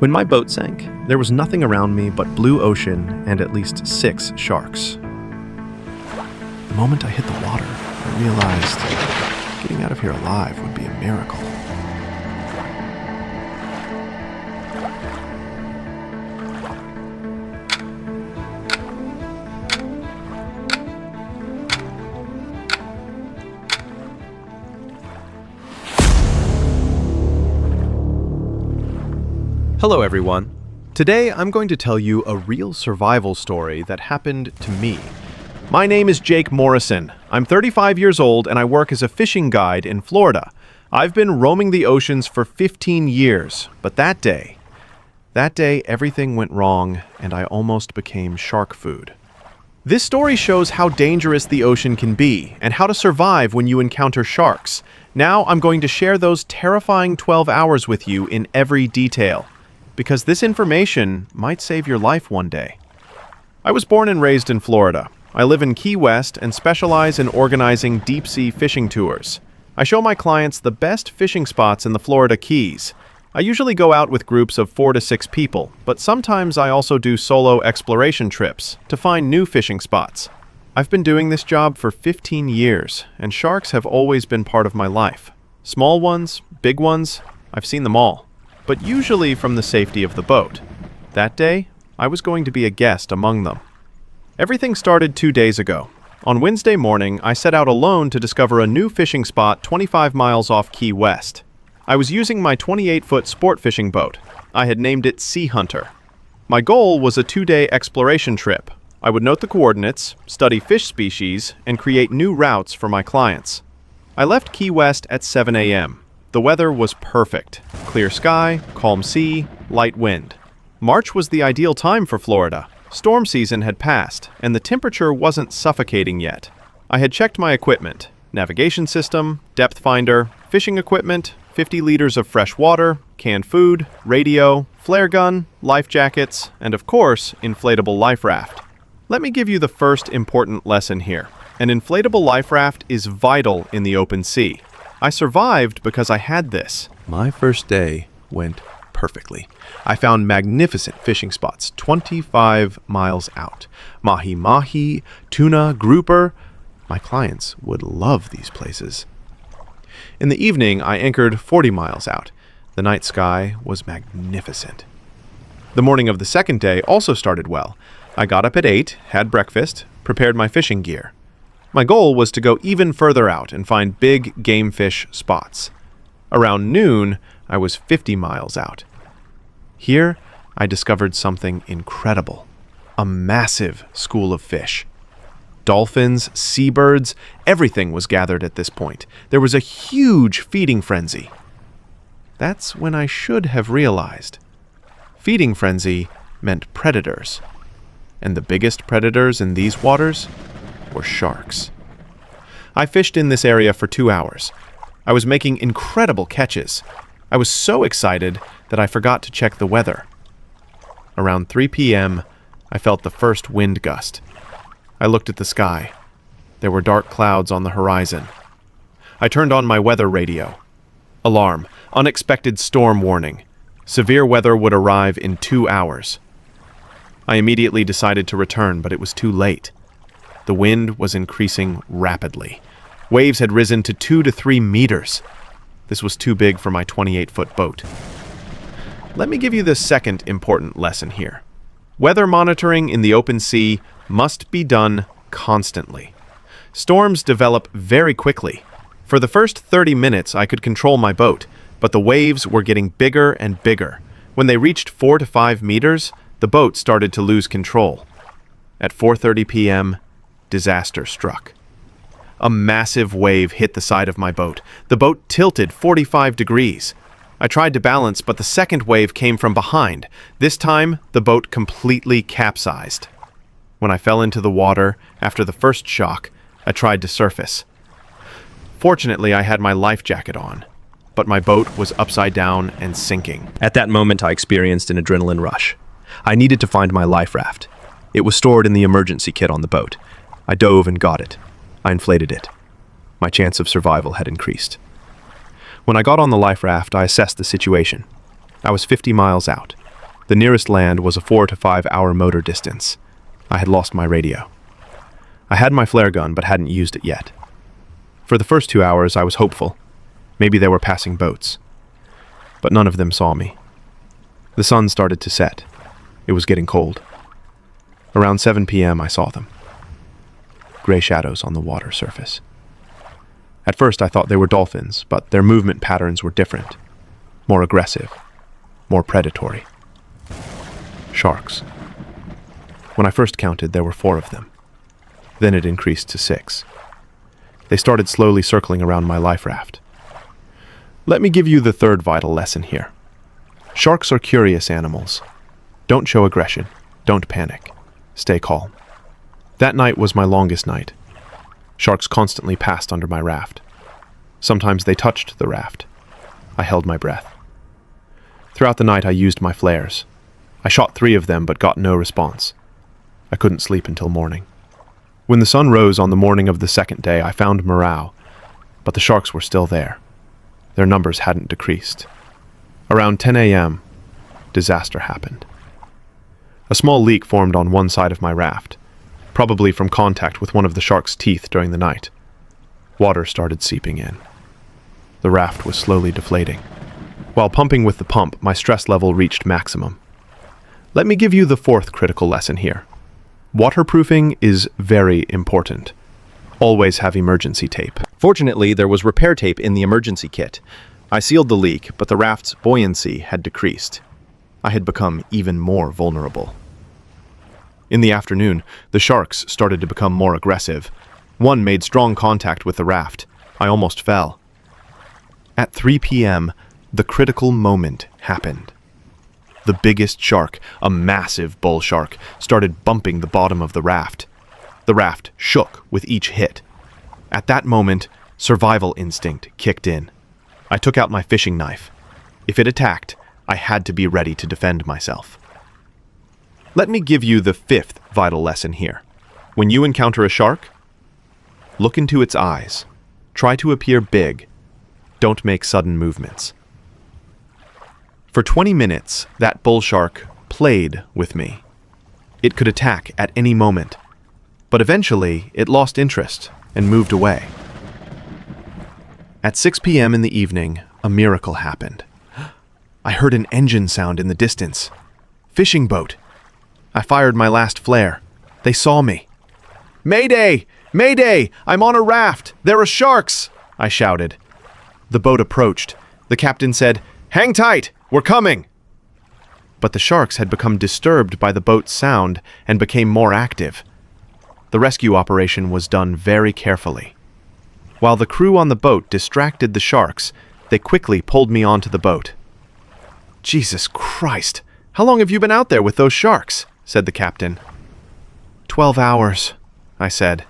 When my boat sank, there was nothing around me but blue ocean and at least 6 sharks. The moment I hit the water, I realized getting out of here alive would be a miracle. Hello everyone. Today I'm going to tell you a real survival story that happened to me. My name is Jake Morrison. I'm 35 years old and I work as a fishing guide in Florida. I've been roaming the oceans for 15 years, but that day everything went wrong and I almost became shark food. This story shows how dangerous the ocean can be and how to survive when you encounter sharks. Now I'm going to share those terrifying 12 hours with you in every detail, because this information might save your life one day. I was born and raised in Florida. I live in Key West and specialize in organizing deep-sea fishing tours. I show my clients the best fishing spots in the Florida Keys. I usually go out with groups of 4 to 6 people, but sometimes I also do solo exploration trips to find new fishing spots. I've been doing this job for 15 years, and sharks have always been part of my life. Small ones, big ones, I've seen them all, but usually from the safety of the boat. That day, I was going to be a guest among them. Everything started 2 days ago. On Wednesday morning, I set out alone to discover a new fishing spot 25 miles off Key West. I was using my 28-foot sport fishing boat. I had named it Sea Hunter. My goal was a 2-day exploration trip. I would note the coordinates, study fish species, and create new routes for my clients. I left Key West at 7 a.m. The weather was perfect. Clear sky, calm sea, light wind. March was the ideal time for Florida. Storm season had passed, and the temperature wasn't suffocating yet. I had checked my equipment: navigation system, depth finder, fishing equipment, 50 liters of fresh water, canned food, radio, flare gun, life jackets, and of course, inflatable life raft. Let me give you the first important lesson here. An inflatable life raft is vital in the open sea. I survived because I had this. My first day went perfectly. I found magnificent fishing spots 25 miles out. Mahi-mahi, tuna, grouper. My clients would love these places. In the evening, I anchored 40 miles out. The night sky was magnificent. The morning of the second day also started well. I got up at 8, had breakfast, prepared my fishing gear. My goal was to go even further out and find big game fish spots. Around noon, I was 50 miles out. Here, I discovered something incredible. A massive school of fish. Dolphins, seabirds, everything was gathered at this point. There was a huge feeding frenzy. That's when I should have realized. Feeding frenzy meant predators. And the biggest predators in these waters were sharks. I fished in this area for 2 hours. I was making incredible catches. I was so excited that I forgot to check the weather. Around 3 p.m., I felt the first wind gust. I looked at the sky. There were dark clouds on the horizon. I turned on my weather radio. Alarm: unexpected storm warning. Severe weather would arrive in 2 hours. I immediately decided to return, but it was too late. The wind was increasing rapidly. Waves had risen to 2 to 3 meters. This was too big for my 28-foot boat. Let me give you the second important lesson here. Weather monitoring in the open sea must be done constantly. Storms develop very quickly. For the first 30 minutes, I could control my boat, but the waves were getting bigger and bigger. When they reached 4 to 5 meters, the boat started to lose control. At 4:30 p.m., disaster struck. A massive wave hit the side of my boat. The boat tilted 45 degrees. I tried to balance, but the second wave came from behind. This time, the boat completely capsized. When I fell into the water after the first shock, I tried to surface. Fortunately, I had my life jacket on, but my boat was upside down and sinking. At that moment, I experienced an adrenaline rush. I needed to find my life raft. It was stored in the emergency kit on the boat. I dove and got it. I inflated it. My chance of survival had increased. When I got on the life raft, I assessed the situation. I was 50 miles out. The nearest land was a 4 to 5 hour motor distance. I had lost my radio. I had my flare gun, but hadn't used it yet. For the first 2 hours, I was hopeful. Maybe they were passing boats. But none of them saw me. The sun started to set. It was getting cold. Around 7 p.m., I saw them. Gray shadows on the water surface. At first, I thought they were dolphins, but their movement patterns were different. More aggressive. More predatory. Sharks. When I first counted, there were 4 of them. Then it increased to 6. They started slowly circling around my life raft. Let me give you the third vital lesson here. Sharks are curious animals. Don't show aggression. Don't panic. Stay calm. That night was my longest night. Sharks constantly passed under my raft. Sometimes they touched the raft. I held my breath. Throughout the night, I used my flares. I shot 3 of them, but got no response. I couldn't sleep until morning. When the sun rose on the morning of the second day, I found morale, but the sharks were still there. Their numbers hadn't decreased. Around 10 a.m., disaster happened. A small leak formed on one side of my raft, probably from contact with one of the shark's teeth during the night. Water started seeping in. The raft was slowly deflating. While pumping with the pump, my stress level reached maximum. Let me give you the 4th critical lesson here. Waterproofing is very important. Always have emergency tape. Fortunately, there was repair tape in the emergency kit. I sealed the leak, but the raft's buoyancy had decreased. I had become even more vulnerable. In the afternoon, the sharks started to become more aggressive. One made strong contact with the raft. I almost fell. At 3 p.m., the critical moment happened. The biggest shark, a massive bull shark, started bumping the bottom of the raft. The raft shook with each hit. At that moment, survival instinct kicked in. I took out my fishing knife. If it attacked, I had to be ready to defend myself. Let me give you the 5th vital lesson here. When you encounter a shark, look into its eyes. Try to appear big. Don't make sudden movements. For 20 minutes, that bull shark played with me. It could attack at any moment, but eventually it lost interest and moved away. At 6 p.m. in the evening, a miracle happened. I heard an engine sound in the distance. Fishing boat. I fired my last flare. They saw me. "Mayday! Mayday! I'm on a raft! There are sharks!" I shouted. The boat approached. The captain said, "Hang tight! We're coming!" But the sharks had become disturbed by the boat's sound and became more active. The rescue operation was done very carefully. While the crew on the boat distracted the sharks, they quickly pulled me onto the boat. "Jesus Christ! How long have you been out there with those sharks?" said the captain. 12 hours, I said.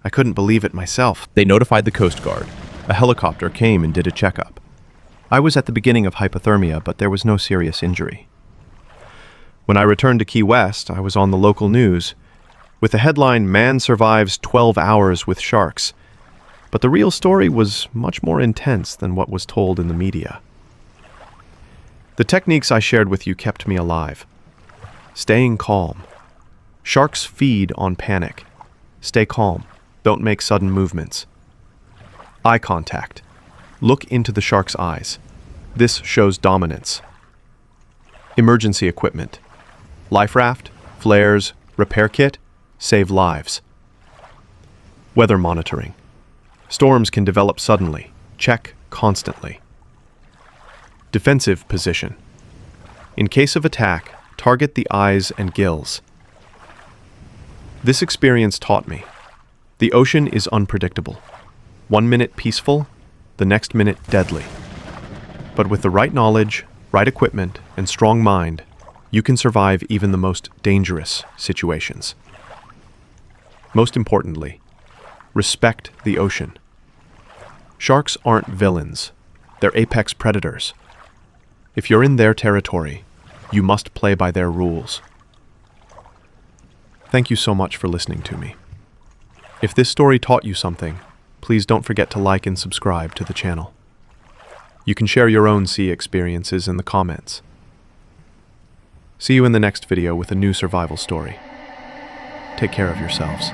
I couldn't believe it myself. They notified the Coast Guard. A helicopter came and did a checkup. I was at the beginning of hypothermia, but there was no serious injury. When I returned to Key West, I was on the local news, with the headline, "Man Survives 12 Hours with Sharks." But the real story was much more intense than what was told in the media. The techniques I shared with you kept me alive. Staying calm. Sharks feed on panic. Stay calm. Don't make sudden movements. Eye contact. Look into the shark's eyes. This shows dominance. Emergency equipment. Life raft, flares, repair kit, save lives. Weather monitoring. Storms can develop suddenly. Check constantly. Defensive position. In case of attack, target the eyes and gills. This experience taught me. The ocean is unpredictable. 1 minute peaceful, the next minute deadly. But with the right knowledge, right equipment, and strong mind, you can survive even the most dangerous situations. Most importantly, respect the ocean. Sharks aren't villains. They're apex predators. If you're in their territory, you must play by their rules. Thank you so much for listening to me. If this story taught you something, please don't forget to like and subscribe to the channel. You can share your own sea experiences in the comments. See you in the next video with a new survival story. Take care of yourselves.